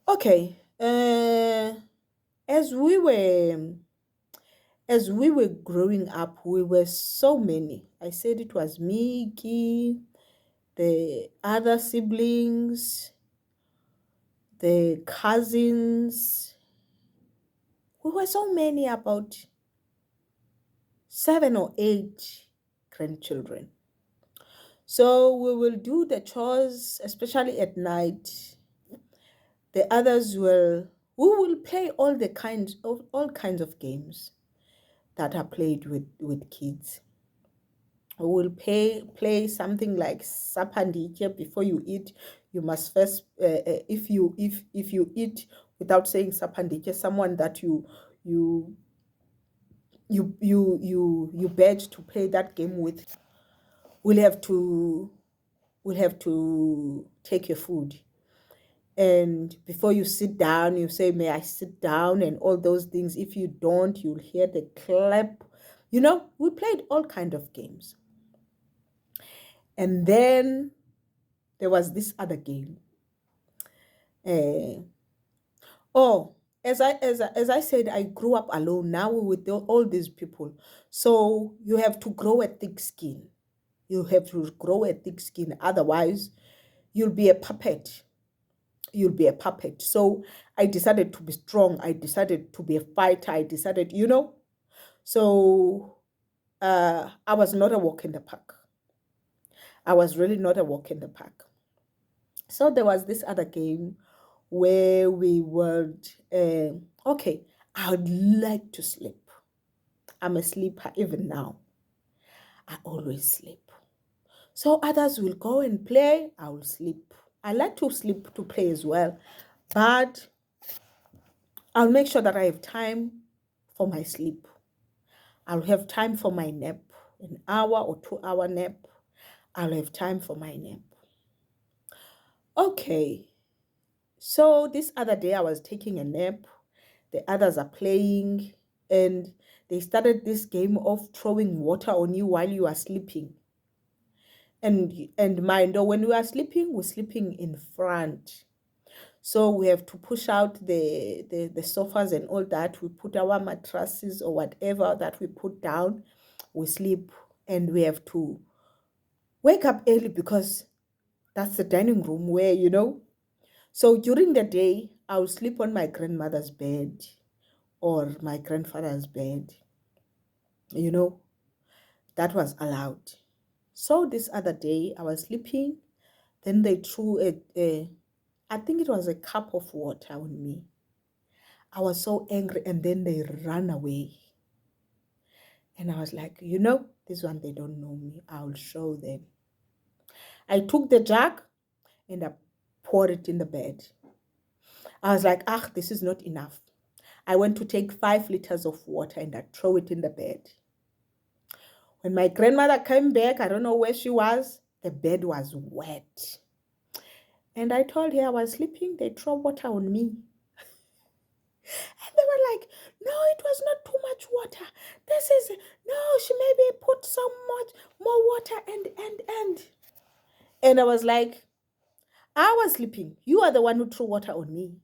Okay. As we were as we were growing up, we were so many. I said it was Mickey, the other siblings, the cousins. We were so many, about 7 or 8 grandchildren. So we will do the chores, especially at night. The others will we will play all kinds of games that are played with kids. We will play something like sapandike. Before you eat, you must first, if you eat without saying sapandike, someone that you you bet to play that game with will have to take your food. And before you sit down, you say, may I sit down, and all those things. If you don't, you'll hear the clap. We played all kind of games. And then there was this other game. Uh, oh, as I said, I grew up alone. Now with all these people, so you have to grow a thick skin. You have to grow a thick skin, otherwise, you'll be a puppet. You'll be a puppet. So I decided to be strong. I decided to be a fighter. I decided. So I was not a walk in the park. I was really not a walk in the park. So there was this other game where we would, okay, I would like to sleep. I'm a sleeper even now. I always sleep. So others will go and play, I will sleep. I like to sleep to play as well, but I'll make sure that I have time for my sleep. I'll have time for my nap, an hour or 2 hour nap. I'll have time for my nap. Okay, so this other day I was taking a nap, the others are playing, and they started this game of throwing water on you while you are sleeping. And mind, though, when we are sleeping, we're sleeping in front. So we have to push out the sofas and all that. We put our mattresses or whatever that we put down, we sleep, and we have to wake up early because that's the dining room where. So during the day, I will sleep on my grandmother's bed or my grandfather's bed. You know, that was allowed. So this other day, I was sleeping. Then they threw I think it was a cup of water on me. I was so angry, and then they ran away. And I was like, this one, they don't know me. I'll show them. I took the jug and I poured it in the bed. I was like, this is not enough. I went to take 5 liters of water and I throw it in the bed. When my grandmother came back, I don't know where she was, the bed was wet. And I told her I was sleeping, they throw water on me. And they were like, no, it was not too much water. No, she maybe put so much more water and. And I was like, I was sleeping. You are the one who threw water on me.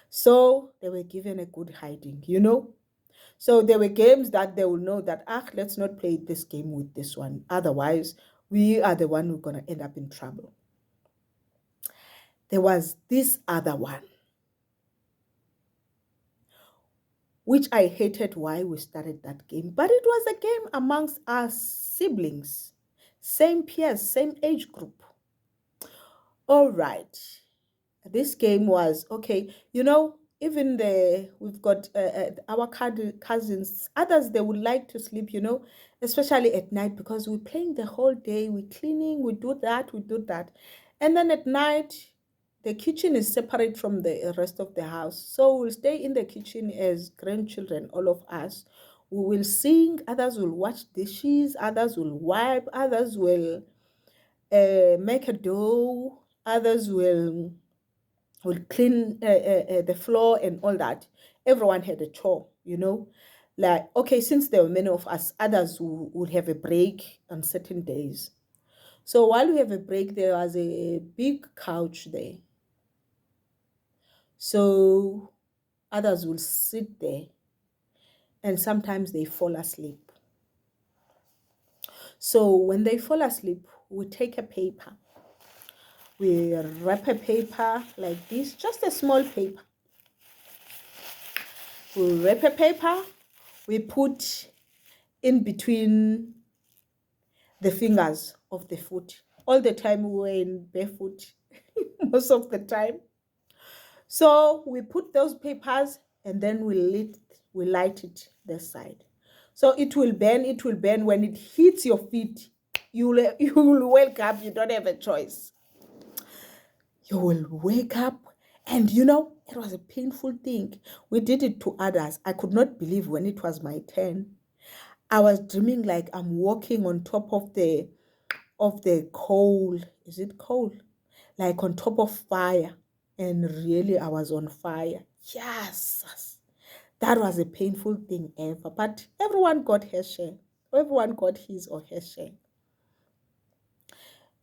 So they were given a good hiding. So there were games that they will know that, let's not play this game with this one. Otherwise, we are the one who's going to end up in trouble. There was this other one, which I hated why we started that game. But it was a game amongst us siblings, same peers, same age group. All right. This game was okay. Even we've got our cousins. Others, they would like to sleep. Especially at night, because we're playing the whole day. We're cleaning. We do that, and then at night, the kitchen is separate from the rest of the house. So we'll stay in the kitchen as grandchildren, all of us. We will sing. Others will wash dishes. Others will wipe. Others will make a dough. Others will clean the floor and all that. Everyone had a chore. Like, okay, since there were many of us, others would have a break on certain days. So while we have a break, there was a big couch there. So others will sit there and sometimes they fall asleep. So when they fall asleep, we take a paper, we wrap a paper like this, just a small paper. We wrap a paper, we put in between the fingers of the foot. All the time we were in barefoot, most of the time. So we put those papers and then we light it this side. So it will burn, it will burn. When it hits your feet, you will wake up. You don't have a choice. You will wake up, and it was a painful thing. We did it to others. I could not believe when it was my turn. I was dreaming like I'm walking on top of the coal. Is it coal? Like on top of fire. And really I was on fire. Yes. That was a painful thing ever. But everyone got her share. Everyone got his or her share.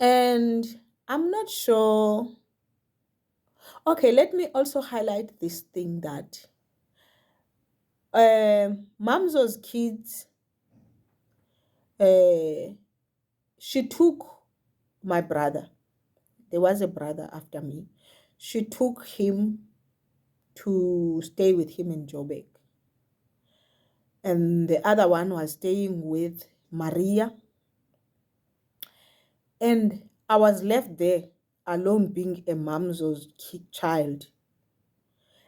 And I'm not sure. Okay, let me also highlight this thing that Mamzo's kids, she took my brother. There was a brother after me. She took him to stay with him in Joburg. And the other one was staying with Maria. And I was left there alone being a Mamzo's child.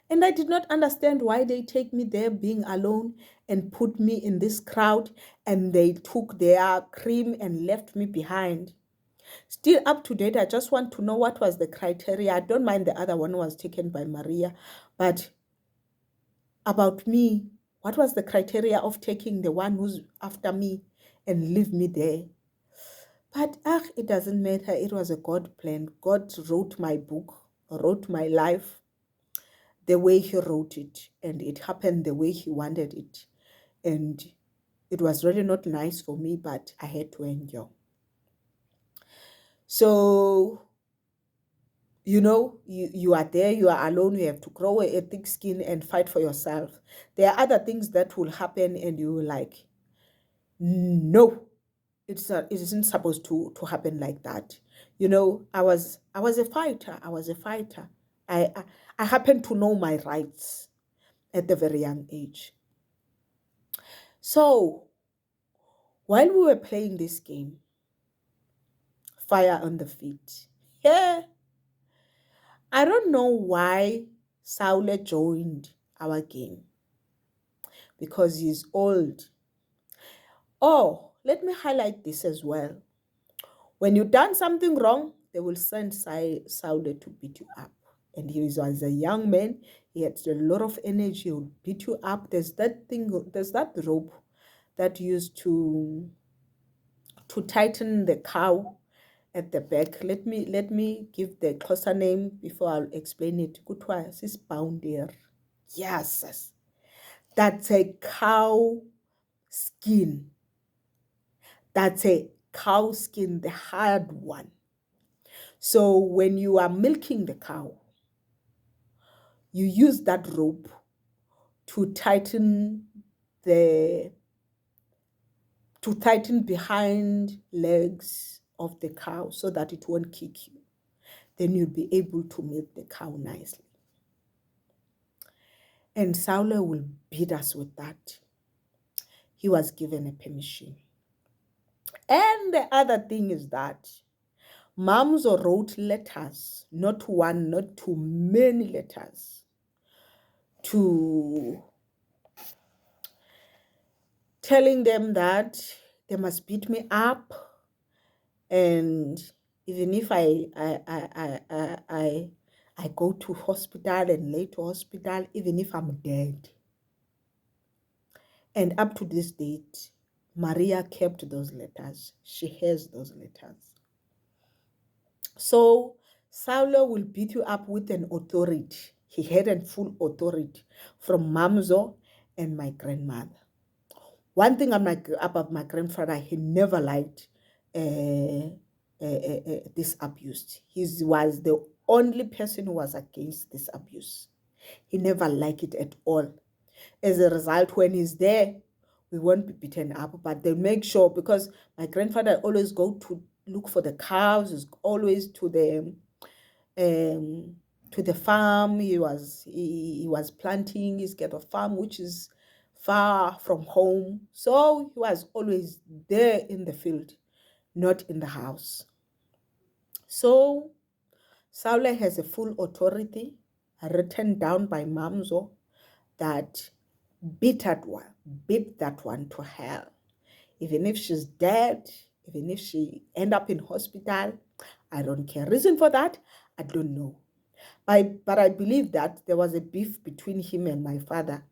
And I did not understand why they take me there being alone and put me in this crowd, and they took their cream and left me behind. Still up to date, I just want to know what was the criteria. I don't mind the other one was taken by Maria, but about me, what was the criteria of taking the one who's after me and leave me there? But it doesn't matter. It was a God plan. God wrote my book, wrote my life the way he wrote it, and it happened the way he wanted it. And it was really not nice for me, but I had to endure. So, you are there, you are alone, you have to grow a thick skin and fight for yourself. There are other things that will happen and you will like, no, it isn't supposed to happen like that. I was a fighter. I was a fighter. I happened to know my rights at a very young age. So while we were playing this game, Fire on the Feet, yeah, I don't know why Saule joined our game, because he's old. Oh, let me highlight this as well. When you've done something wrong, they will send Saule to beat you up. And he was a young man. He had a lot of energy. He would beat you up. There's that rope that used to tighten the cow at the back. Let me give the closer name before I'll explain it. Kutwa sisibounder. Yes. That's a cow skin. That's a cow skin, the hard one. So when you are milking the cow, you use that rope to tighten behind legs of the cow so that it won't kick you. Then you'll be able to milk the cow nicely. And Saule will beat us with that. He was given a permission. And the other thing is that Mamzo wrote letters, not one, not two, many letters, to telling them that they must beat me up, and even if I go to hospital and lay to hospital, even if I'm dead. And up to this date, Maria kept those letters. She has those letters. So Saule will beat you up with an authority. He had a full authority from Mamzo and my grandmother. One thing about my grandfather, he never liked this abuse. He was the only person who was against this abuse. He never liked it at all. As a result, when he's there, we won't be beaten up, but they make sure, because my grandfather always go to look for the cows, is always to the farm. He was planting. He's got a farm which is far from home, so he was always there in the field, not in the house. So Saule has a full authority written down by Mamzo that beat that one to hell. Even if she's dead, even if she end up in hospital, I don't care. Reason for that, I don't know. But I believe that there was a beef between him and my father.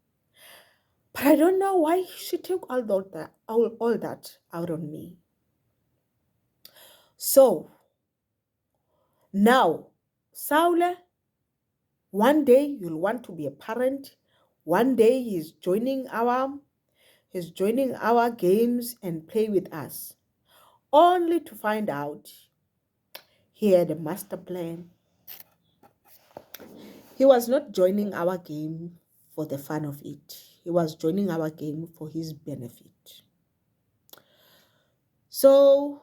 But I don't know why she took all that out on me. So now, Saule, one day you'll want to be a parent. One day he's joining our games and play with us, only to find out he had a master plan. He was not joining our game for the fun of it. He was joining our game for his benefit. So,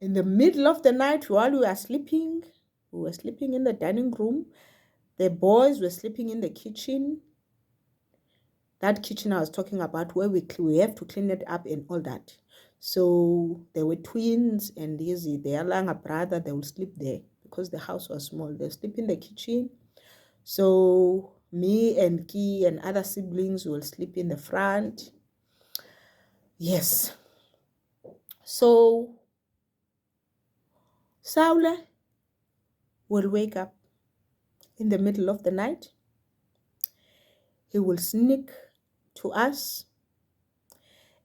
in the middle of the night, while we were sleeping in the dining room. The boys were sleeping in the kitchen. That kitchen I was talking about, where we have to clean it up and all that. So they were twins, and their younger brother, they will sleep there because the house was small. They sleep in the kitchen. So me and Ki and other siblings will sleep in the front. Yes. So Saule will wake up in the middle of the night. He will sneak to us,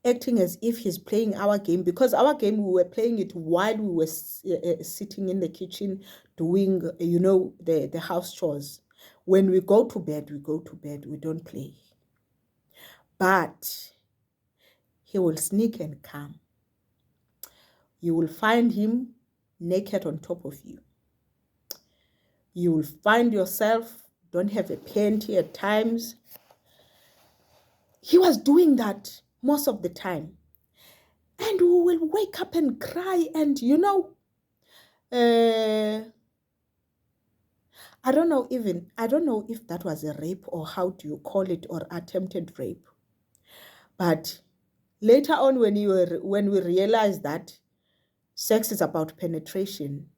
acting as if he's playing our game, because our game, we were playing it while we were sitting in the kitchen doing, the house chores. When we go to bed, we don't play. But he will sneak and come. You will find him naked on top of you. You will find yourself don't have a panty at times. He was doing that most of the time. And we will wake up and cry, and I don't know if that was a rape, or how do you call it, or attempted rape. But later on, when we realized that sex is about penetration,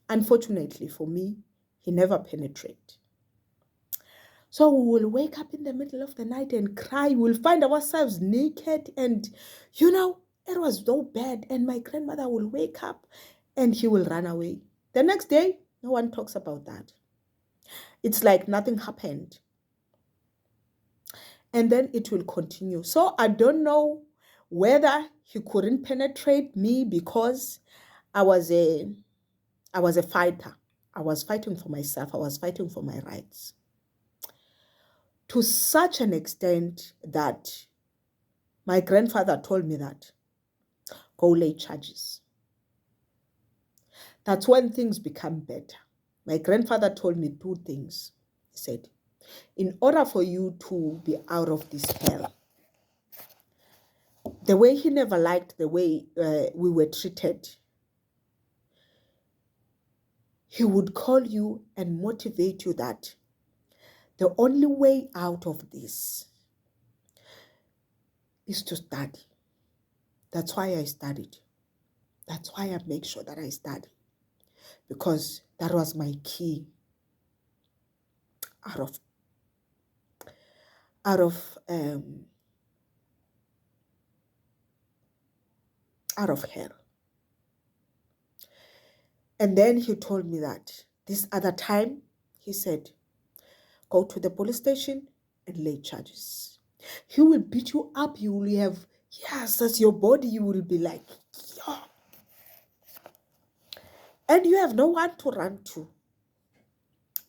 unfortunately for me, he never penetrated. So we will wake up in the middle of the night and cry. We'll find ourselves naked, and it was so bad. And my grandmother will wake up and he will run away. The next day, no one talks about that. It's like nothing happened. And then it will continue. So I don't know whether he couldn't penetrate me because I was a fighter. I was fighting for myself. I was fighting for my rights. To such an extent that my grandfather told me that, go lay charges. That's when things become better. My grandfather told me two things. He said, in order for you to be out of this hell, the way he never liked the way we were treated, he would call you and motivate you that the only way out of this is to study. That's why I studied. That's why I make sure that I study, because that was my key out of hell. And then he told me that this other time, he said, go to the police station and lay charges. He will beat you up. You will have, yes, that's your body. You will be like, yeah. And you have no one to run to.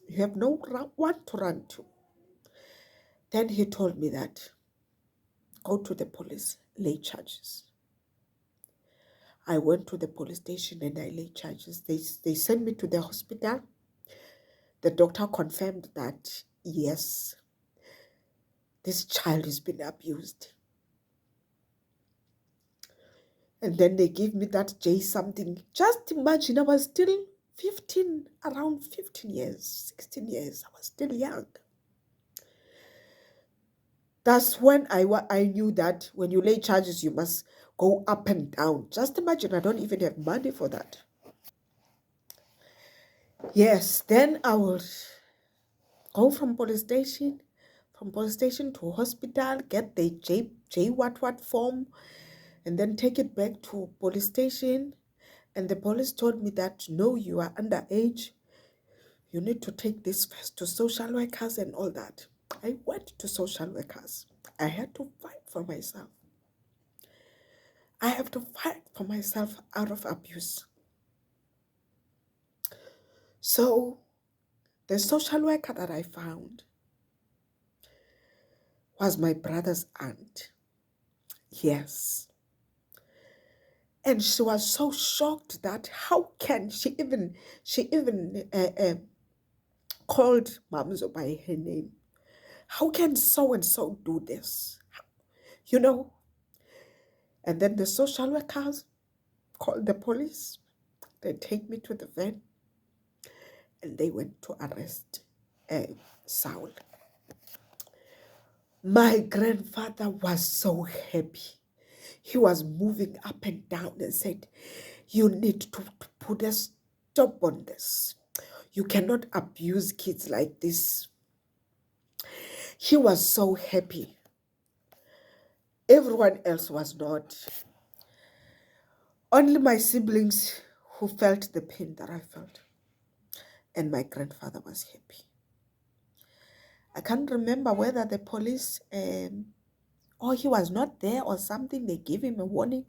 You have no one to run to. Then he told me that, go to the police, lay charges. I went to the police station and I laid charges. They sent me to the hospital. The doctor confirmed that, yes, this child has been abused. And then they give me that J something. Just imagine, I was still 15, around 15 years, 16 years. I was still young. That's when I knew that when you lay charges, you must go up and down. Just imagine, I don't even have money for that. Yes, then I would go from police station, to hospital, get the J what form, and then take it back to police station. And the police told me that no, you are underage. You need to take this first to social workers and all that. I went to social workers. I had to fight for myself. I have to fight for myself out of abuse. So the social worker that I found was my brother's aunt. Yes. And she was so shocked that how can she even called Mamzo by her name. How can so and so do this? You know? And then the social workers called the police. They take me to the van and they went to arrest Saul. My grandfather was so happy. He was moving up and down and said, you need to put a stop on this. You cannot abuse kids like this. He was so happy. Everyone else was not. Only my siblings who felt the pain that I felt. And my grandfather was happy. I can't remember whether the police, or he was not there or something, they gave him a warning,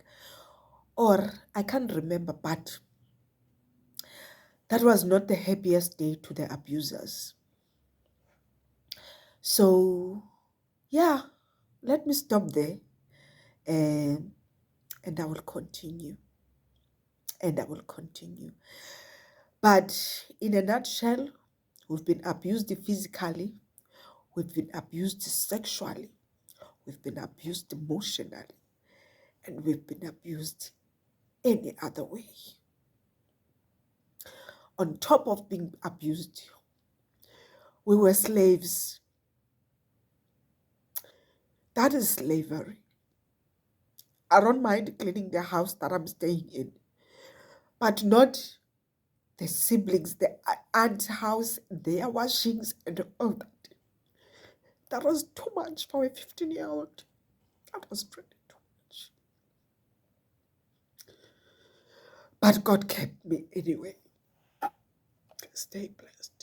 or I can't remember, but that was not the happiest day to the abusers. So, yeah, let me stop there, and I will continue. And I will continue. But in a nutshell, we've been abused physically, we've been abused sexually, we've been abused emotionally, and we've been abused any other way. On top of being abused, we were slaves. That is slavery. I don't mind cleaning the house that I'm staying in, but not the siblings, the aunt's house, their washings, and all that. That was too much for a 15-year-old. That was pretty too much. But God kept me anyway. Stay blessed.